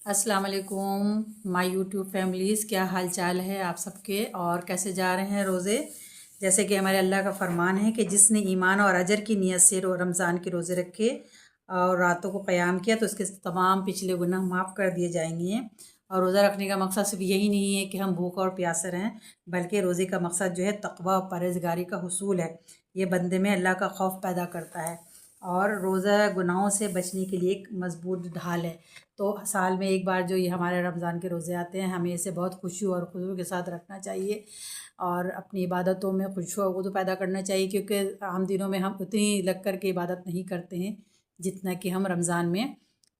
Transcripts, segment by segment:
अस्सलाम वालेकुम my YouTube families, क्या हाल चाल है आप सबके और कैसे जा रहे हैं रोज़े। जैसे कि हमारे अल्लाह का फरमान है कि जिसने ईमान और अजर की नीयत से रमज़ान के रोज़े रखे और रातों को क़याम किया तो उसके तमाम पिछले गुनाह माफ़ कर दिए जाएंगे। और रोज़ा रखने का मकसद सिर्फ यही नहीं है कि हम भूख और प्यासे रहें, बल्कि रोज़े का मकसद जो है तक़वा और परहेज़गारी का हुसूल है। ये बंदे में अल्लाह का खौफ पैदा करता है और रोज़ा गुनाहों से बचने के लिए एक मजबूत ढाल है। तो साल में एक बार जो ये हमारे रमज़ान के रोज़े आते हैं, हमें इसे बहुत खुशी और खुशू के साथ रखना चाहिए और अपनी इबादतों में खुशू और खुशू पैदा करना चाहिए, क्योंकि आम दिनों में हम उतनी लग कर के इबादत नहीं करते हैं जितना कि हम रमज़ान में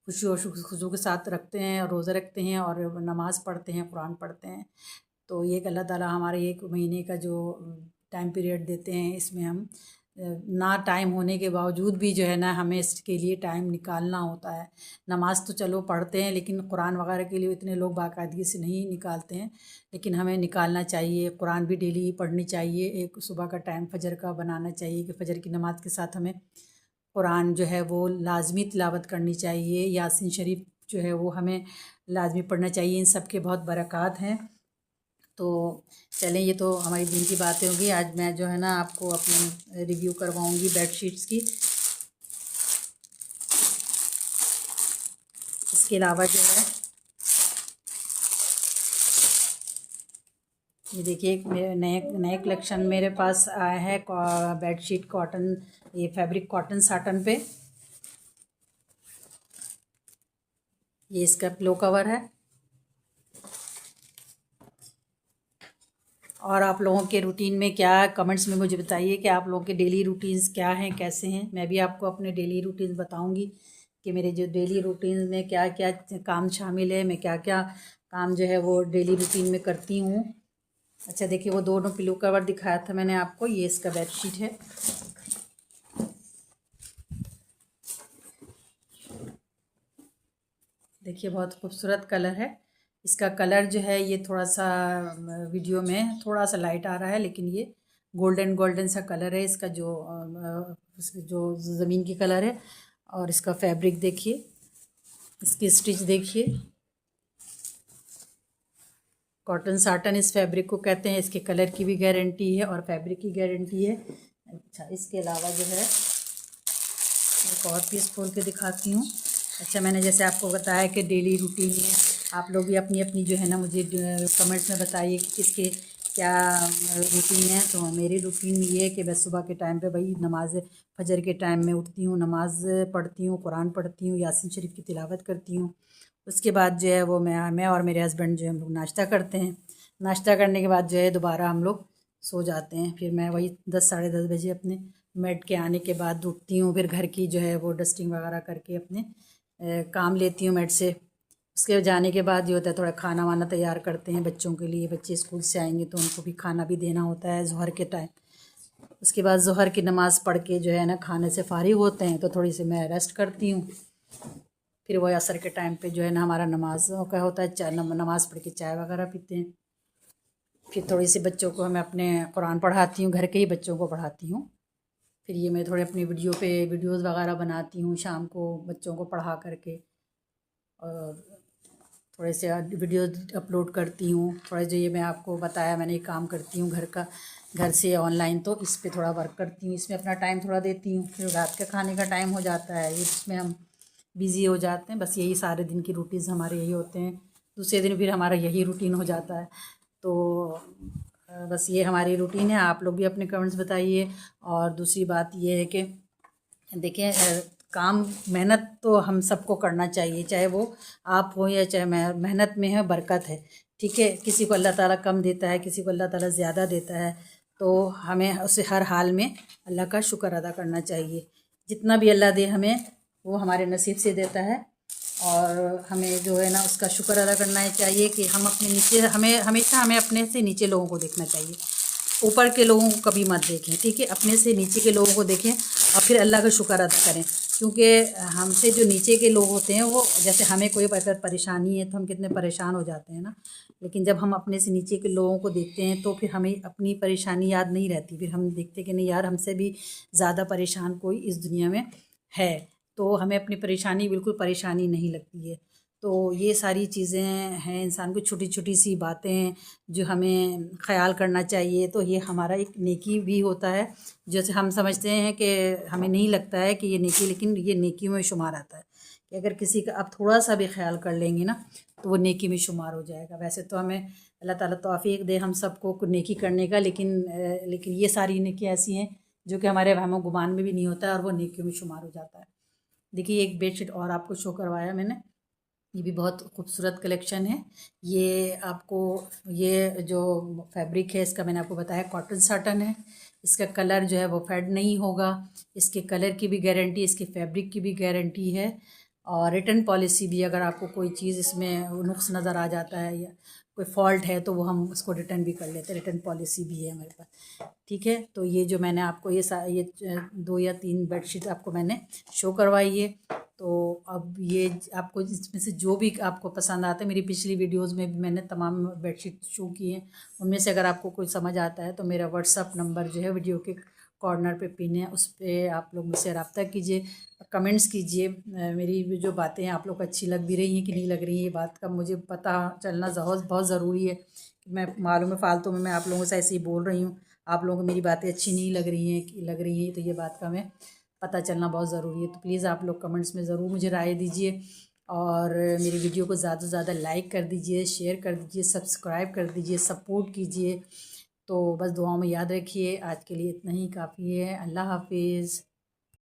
खुशी और खुशू के साथ रखते हैं और रोज़े रखते हैं और नमाज़ पढ़ते हैं, कुरान पढ़ते हैं। तो ये अल्लाह ताला हमारे एक महीने का जो टाइम पीरियड देते हैं, इसमें हम ना टाइम होने के बावजूद भी जो है ना हमें इसके लिए टाइम निकालना होता है। नमाज़ तो चलो पढ़ते हैं, लेकिन कुरान वगैरह के लिए इतने लोग बाकायदगी से नहीं निकालते हैं, लेकिन हमें निकालना चाहिए। कुरान भी डेली पढ़नी चाहिए। एक सुबह का टाइम फ़जर का बनाना चाहिए कि फ़जर की नमाज़ के साथ हमें कुरान जो है वो लाजमी तिलावत करनी चाहिए। यासीन शरीफ जो है वो हमें लाजमी पढ़ना चाहिए। इन सब के बहुत बरक़ात हैं। तो चलें, ये तो हमारी दिन की बातें होंगी। आज मैं जो है ना आपको अपने रिव्यू करवाऊंगी बेडशीट्स की। इसके अलावा जो है ये देखिए, मेरे नए नए कलेक्शन मेरे पास आया है बेडशीट कॉटन, ये फैब्रिक कॉटन साटन पे। ये इसका पिलो कवर है। और आप लोगों के रूटीन में क्या, कमेंट्स में मुझे बताइए कि आप लोगों के डेली रूटीन्स क्या हैं, कैसे हैं। मैं भी आपको अपने डेली रूटीन्स बताऊंगी कि मेरे जो डेली रूटीन में क्या क्या काम शामिल है, मैं क्या क्या काम जो है वो डेली रूटीन में करती हूँ। अच्छा देखिए, वो दोनों पिलो कवर दिखाया था मैंने आपको, ये इसका बेडशीट है। देखिए बहुत खूबसूरत कलर है। इसका कलर जो है ये थोड़ा सा वीडियो में थोड़ा सा लाइट आ रहा है, लेकिन ये गोल्डन गोल्डन सा कलर है इसका, जो ज़मीन की कलर है। और इसका फैब्रिक देखिए, इसकी स्टिच देखिए। कॉटन साटन इस फैब्रिक को कहते हैं। इसके कलर की भी गारंटी है और फैब्रिक की गारंटी है। अच्छा, इसके अलावा जो है एक और पीस खोल के दिखाती हूँ। अच्छा, मैंने जैसे आपको बताया कि डेली रूटीन में आप लोग भी अपनी अपनी जो है ना मुझे कमेंट्स में बताइए कि किसके क्या रूटीन है। तो मेरी रूटीन ये है कि बस सुबह के टाइम पे भाई नमाज फजर के टाइम में उठती हूँ, नमाज पढ़ती हूँ, कुरान पढ़ती हूँ, यासीन शरीफ की तिलावत करती हूँ। उसके बाद जो है वो मैं और मेरे हस्बैंड जो है हम लोग नाश्ता करते हैं। नाश्ता करने के बाद जो है दोबारा हम लोग सो जाते हैं। फिर मैं वही 10 साढ़े 10 बजे अपने मेड के आने के बाद उठती हूँ। फिर घर की जो है वो डस्टिंग वगैरह करके अपने काम लेती हूँ मेड से। उसके जाने के बाद ये होता है थोड़ा खाना वाना तैयार करते हैं बच्चों के लिए। बच्चे स्कूल से आएंगे तो उनको भी खाना भी देना होता है ज़ोहर के टाइम। उसके बाद ज़ोहर की नमाज़ पढ़ के जो है ना खाने से फारिग होते हैं तो थोड़ी सी मैं रेस्ट करती हूँ। फिर वही असर के टाइम पे जो है ना हमारा नमाज का होता है, चाय नमाज़ पढ़ के चाय वगैरह पीते हैं। फिर थोड़ी सी बच्चों को मैं अपने कुरान पढ़ाती हूँ, घर के ही बच्चों को पढ़ाती हूँ। फिर ये मैं थोड़े अपनी वीडियोज़ वगैरह बनाती हूँ शाम को बच्चों को पढ़ा करके, और थोड़े से वीडियोज़ अपलोड करती हूँ। थोड़ा जो ये मैं आपको बताया मैंने एक काम करती हूँ घर से ऑनलाइन, तो इस पे थोड़ा वर्क करती हूँ, इसमें अपना टाइम थोड़ा देती हूँ। फिर रात का खाने का टाइम हो जाता है, इसमें हम बिज़ी हो जाते हैं। बस यही सारे दिन की रूटीन्स हमारे यही होते हैं। दूसरे दिन फिर हमारा यही रूटीन हो जाता है। तो बस ये हमारी रूटीन है। आप लोग भी अपने कमेंट्स बताइए। और दूसरी बात ये है कि देखिए, काम मेहनत तो हम सबको करना चाहिए, चाहे वो आप हो या चाहे मैं। मेहनत में है बरकत है, ठीक है। किसी को अल्लाह ताला कम देता है, किसी को अल्लाह ताला ज़्यादा देता है, तो हमें उसे हर हाल में अल्लाह का शुक्र अदा करना चाहिए। जितना भी अल्लाह दे हमें वो हमारे नसीब से देता है, और हमें जो है ना उसका शुक्र अदा करना चाहिए कि हम अपने नीचे हमेशा हमें अपने से नीचे लोगों को देखना चाहिए। ऊपर के लोगों को कभी मत देखें, ठीक है। अपने से नीचे के लोगों को देखें और फिर अल्लाह का शुक्र अदा करें, क्योंकि हमसे जो नीचे के लोग होते हैं वो, जैसे हमें कोई अगर परेशानी है तो हम कितने परेशान हो जाते हैं ना, लेकिन जब हम अपने से नीचे के लोगों को देखते हैं तो फिर हमें अपनी परेशानी याद नहीं रहती। फिर हम देखते कि नहीं यार, हमसे भी ज़्यादा परेशान कोई इस दुनिया में है, तो हमें अपनी परेशानी बिल्कुल परेशानी नहीं लगती है। तो ये सारी चीज़ें हैं, इंसान को छोटी छोटी सी बातें जो हमें ख्याल करना चाहिए। तो ये हमारा एक नेकी भी होता है। जैसे हम समझते हैं कि हमें नहीं लगता है कि ये नेकी, लेकिन ये नेकी में शुमार आता है कि अगर किसी का आप थोड़ा सा भी ख्याल कर लेंगे ना तो वो नेकी में शुमार हो जाएगा। वैसे तो हमें अल्लाह ताला तौफीक दे हम सबको नेकी करने का, लेकिन ये सारी नेकी ऐसी हैं जो कि हमारे वहमो गुमान में भी नहीं होता है और वो नेकियों में शुमार हो जाता है। देखिए एक बेडशीट और आपको शो करवाया मैंने, ये भी बहुत खूबसूरत कलेक्शन है। ये आपको, ये जो फैब्रिक है इसका मैंने आपको बताया कॉटन साटन है। इसका कलर जो है वो फेड नहीं होगा। इसके कलर की भी गारंटी, इसके फैब्रिक की भी गारंटी है। और रिटर्न पॉलिसी भी, अगर आपको कोई चीज़ इसमें नुक्स नज़र आ जाता है या कोई फॉल्ट है तो वो हम उसको रिटर्न भी कर लेते हैं, रिटर्न पॉलिसी भी है हमारे पास। ठीक है, तो ये जो मैंने आपको ये 2 या 3 बेडशीट आपको मैंने शो करवाई है। तो अब ये आपको इसमें से जो भी आपको पसंद आता है, मेरी पिछली वीडियोस में भी मैंने तमाम बेडशीट शो की हैं, उनमें से अगर आपको कोई समझ आता है तो मेरा व्हाट्सअप नंबर जो है वीडियो के कॉर्नर पे पिन है, उस पर आप लोग मुझसे रब्ता कीजिए, कमेंट्स कीजिए। मेरी जो बातें हैं आप लोग को अच्छी लग भी रही हैं कि नहीं लग रही है, ये बात का मुझे पता चलना बहुत बहुत ज़रूरी है। मैं मालूम है फालतू में मैं आप लोगों से ऐसे ही बोल रही हूँ, आप लोगों को मेरी बातें अच्छी नहीं लग रही हैं कि लग रही है, तो ये बात का मैं पता चलना बहुत ज़रूरी है। तो प्लीज़ आप लोग कमेंट्स में ज़रूर मुझे राय दीजिए और मेरी वीडियो को ज़्यादा से ज़्यादा लाइक कर दीजिए, शेयर कर दीजिए, सब्सक्राइब कर दीजिए, सपोर्ट कीजिए। तो बस दुआओं में याद रखिए। आज के लिए इतना ही काफ़ी है। अल्लाह हाफिज़।